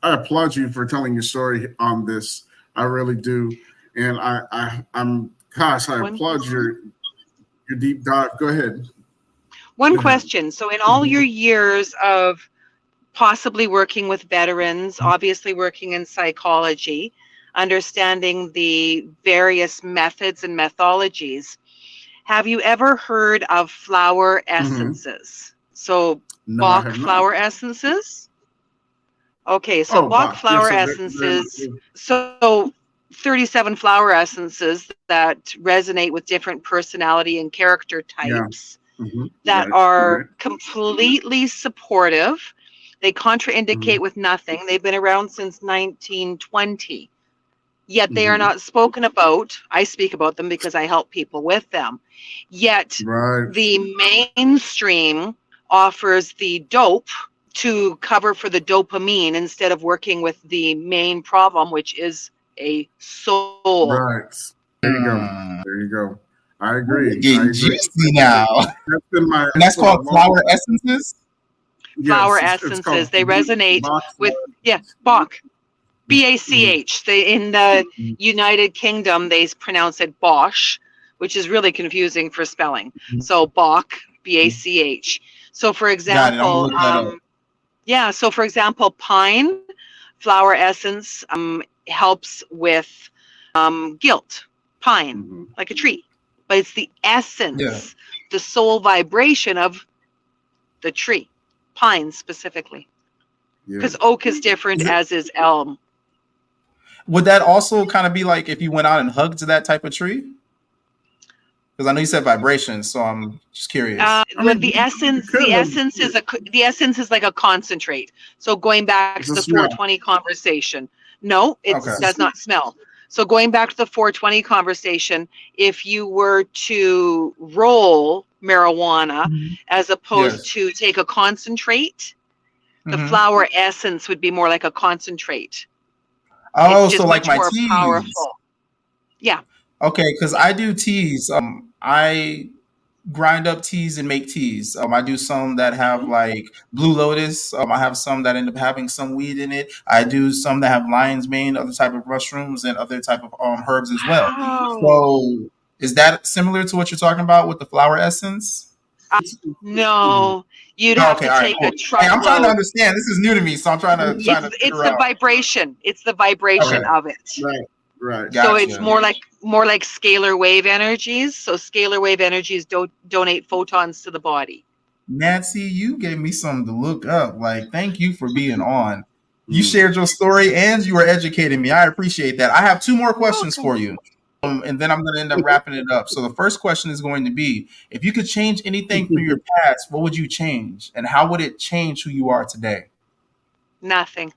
applaud you for telling your story on this. I really do. And I applaud your deep dive. Go ahead. One question. So in all your years of possibly working with veterans, obviously working in psychology, understanding the various methods and methodologies, have you ever heard of flower essences? So Bach flower essences? Okay, so Bach flower essences. So 37 flower essences that resonate with different personality and character types that are completely supportive. They contraindicate with nothing. They've been around since 1920. Yet they are not spoken about. I speak about them because I help people with them. Yet the mainstream offers the dope to cover for the dopamine instead of working with the main problem, which is a soul. Right. There you go. I agree. Getting juicy now. And that's called flower essences? Flower essences. They resonate with Bach. BACH. In the United Kingdom, they pronounce it Bosch, which is really confusing for spelling. So Bach, BACH. So for example, pine flower essence helps with guilt. Pine, like a tree, but it's the essence, the soul vibration of the tree, pine specifically. Because oak is different, as is elm. Would that also kind of be like if you went out and hugged that type of tree? Because I know you said vibration, so I'm just curious. The essence is like a concentrate. So going back to the 420 conversation, no, it does not smell. So going back to the 420 conversation, if you were to roll marijuana as opposed to take a concentrate, the flower essence would be more like a concentrate. Oh, so like my teas. Powerful. Yeah. Okay, because I do teas. I grind up teas and make teas. I do some that have like blue lotus. I have some that end up having some weed in it. I do some that have lion's mane, other type of mushrooms, and other type of herbs as well. So is that similar to what you're talking about with the flower essence? No, you'd have to take a truckload. I'm trying to understand. This is new to me, so I'm trying to. It's the vibration. It's the vibration of it. Right. Gotcha. So it's more like scalar wave energies. So scalar wave energies donate photons to the body. Nancy, you gave me something to look up. Like, thank you for being on. You shared your story and you were educating me. I appreciate that. I have two more questions for you. And then I'm going to end up wrapping it up. So the first question is going to be, if you could change anything from your past, what would you change? And how would it change who you are today? Nothing.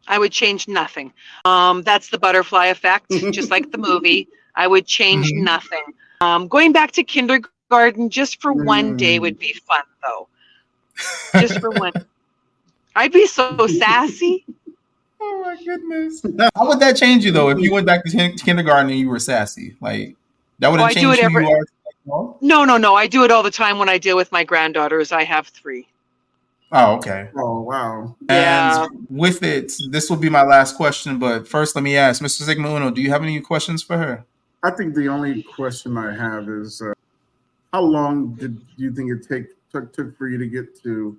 I would change nothing. That's the butterfly effect, just like the movie. I would change Mhm. nothing. Going back to kindergarten just for one day would be fun, though. Just for one. I'd be so sassy. Oh my goodness. How would that change you though if you went back to kindergarten and you were sassy? Like that Oh, wouldn't I do change it who every. you are. No? No. I do it all the time when I deal with my granddaughters. I have 3. Oh, okay. Oh, wow. And Yeah. with it, this will be my last question. But first, let me ask, Mr. Sigma Uno, do you have any questions for her? I think the only question I have is how long did you think it took for you to get to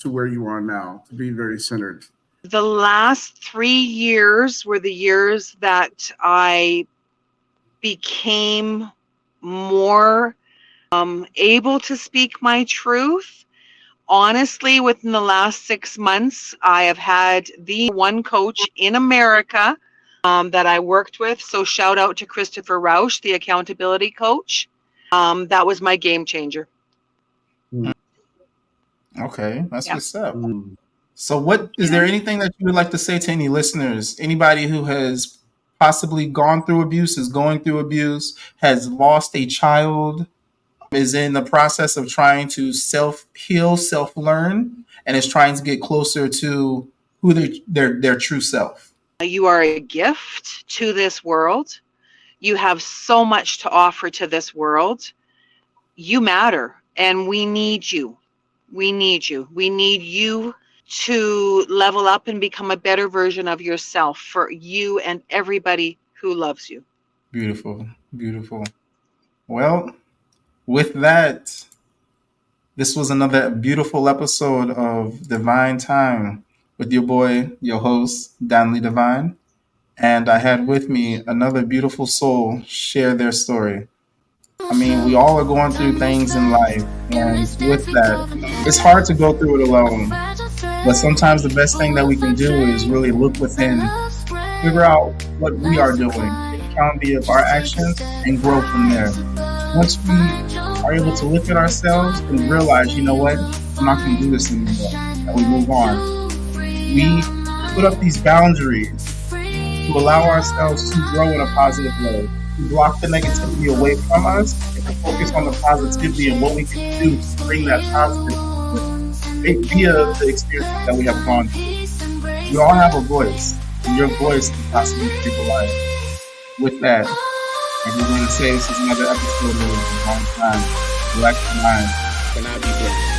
where you are now, to be very centered? The last 3 years were the years that I became more able to speak my truth. Honestly, within the last 6 months, I have had the one coach in America that I worked with. So shout out to Christopher Rausch, the accountability coach. That was my game changer. Okay, that's Yeah. what's up. Mm. So, what is there anything that you would like to say to any listeners? Anybody who has possibly gone through abuse, is going through abuse, has lost a child, is in the process of trying to self heal, self learn, and is trying to get closer to who their true self. You are a gift to this world. You have so much to offer to this world. You matter, and we need you. We need you. We need you to level up and become a better version of yourself for you and everybody who loves you. Beautiful, beautiful. Well, with that, this was another beautiful episode of Divine Time with your boy, your host, Danli Divine. And I had with me another beautiful soul share their story. I mean, we all are going through things in life, and with that, it's hard to go through it alone. But sometimes the best thing that we can do is really look within, figure out what we are doing, take accountability of our actions, and grow from there. Once we are able to look at ourselves and realize, you know what, I'm not going to do this anymore, and we move on. We put up these boundaries to allow ourselves to grow in a positive way, to block the negativity away from us, and to focus on the positivity and what we can do to bring that positive via the experiences that we have gone through. We all have a voice, and your voice can possibly save a life. With that, I just want to say this is another episode of Long Time. Relax your mind. And I'll be blessed.